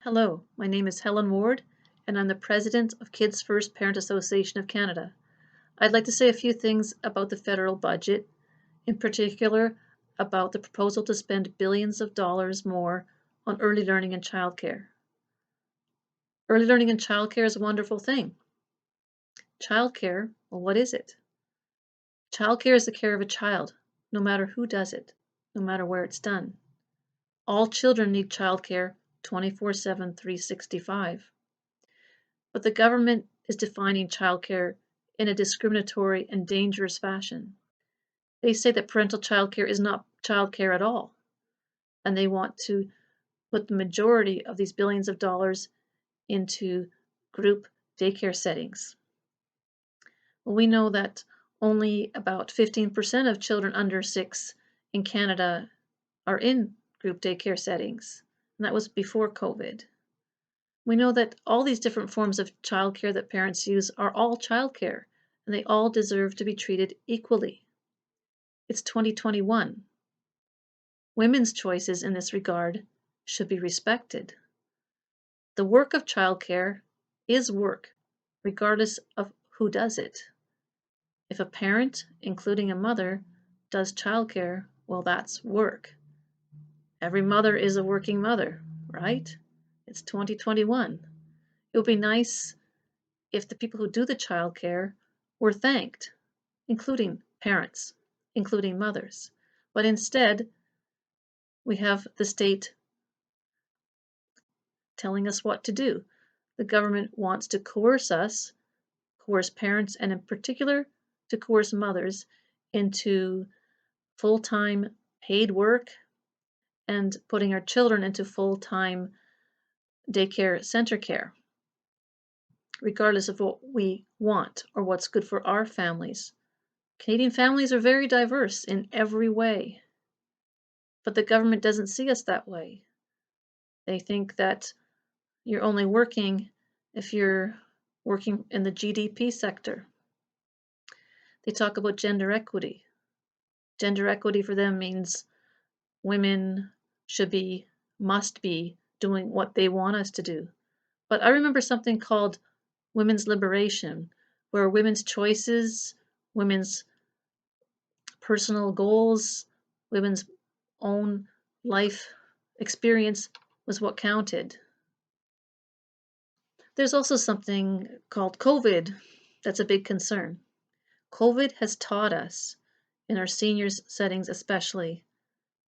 Hello, my name is Helen Ward, and I'm the president of Kids First Parent Association of Canada. I'd like to say a few things about the federal budget, in particular about the proposal to spend billions of dollars more on early learning and childcare. Early learning and childcare is a wonderful thing. Childcare, well, what is it? Childcare is the care of a child, no matter who does it, no matter where it's done. All children need childcare 24/7, 365. But the government is defining childcare in a discriminatory and dangerous fashion. They say that parental childcare is not childcare at all, and they want to put the majority of these billions of dollars into group daycare settings. Well, we know that only about 15% of children under 6 in Canada are in group daycare settings, and that was before COVID. We know that all these different forms of childcare that parents use are all childcare, and they all deserve to be treated equally. It's 2021. Women's choices in this regard should be respected. The work of childcare is work, regardless of who does it. If a parent, including a mother, does childcare, well, that's work. Every mother is a working mother, right? It's 2021. It would be nice if the people who do the childcare were thanked, including parents, including mothers. But instead, we have the state telling us what to do. The government wants to coerce us, coerce parents, and in particular, to coerce mothers into full-time paid work and putting our children into full-time daycare center care, regardless of what we want or what's good for our families. Canadian families are very diverse in every way, but the government doesn't see us that way. They think that you're only working if you're working in the GDP sector. They talk about gender equity. Gender equity for them means women must be doing what they want us to do. But I remember something called women's liberation, where women's choices, women's personal goals, women's own life experience was what counted. There's also something called COVID that's a big concern. COVID has taught us, in our seniors settings especially,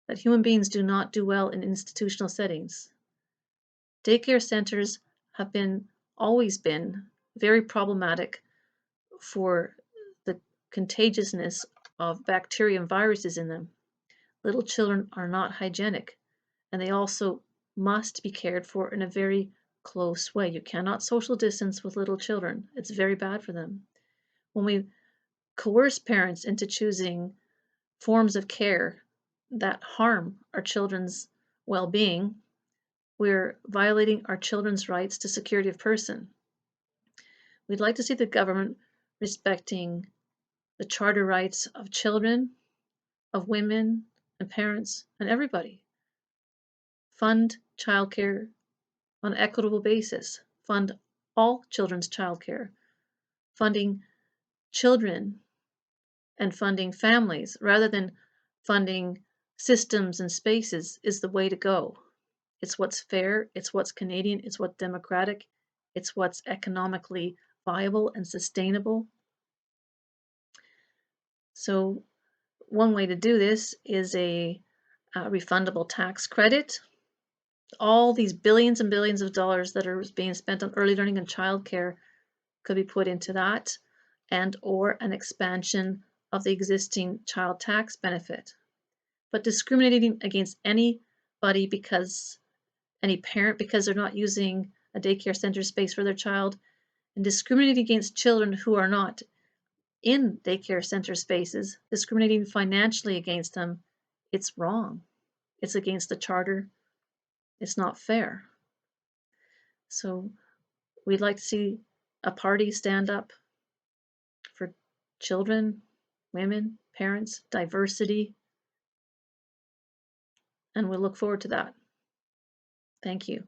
that human beings do not do well in institutional settings. Daycare centers have always been very problematic for the contagiousness of bacteria and viruses in them. Little children are not hygienic, and they also must be cared for in a very close way. You cannot social distance with little children. It's very bad for them. When we coerce parents into choosing forms of care that harm our children's well-being, we're violating our children's rights to security of person. We'd like to see the government respecting the charter rights of children, of women, and parents, and everybody. Fund childcare on an equitable basis. Fund all children's childcare. Funding children and funding families rather than funding systems and spaces is the way to go. It's what's fair, it's what's Canadian, it's what's democratic, it's what's economically viable and sustainable. So one way to do this is a refundable tax credit. All these billions and billions of dollars that are being spent on early learning and childcare could be put into that, and or an expansion of the existing child tax benefit. But discriminating against anybody any parent because they're not using a daycare center space for their child, and discriminating against children who are not in daycare center spaces, discriminating financially against them, it's wrong. It's against the charter. It's not fair. So we'd like to see a party stand up for children, women, parents, diversity, and we look forward to that. Thank you.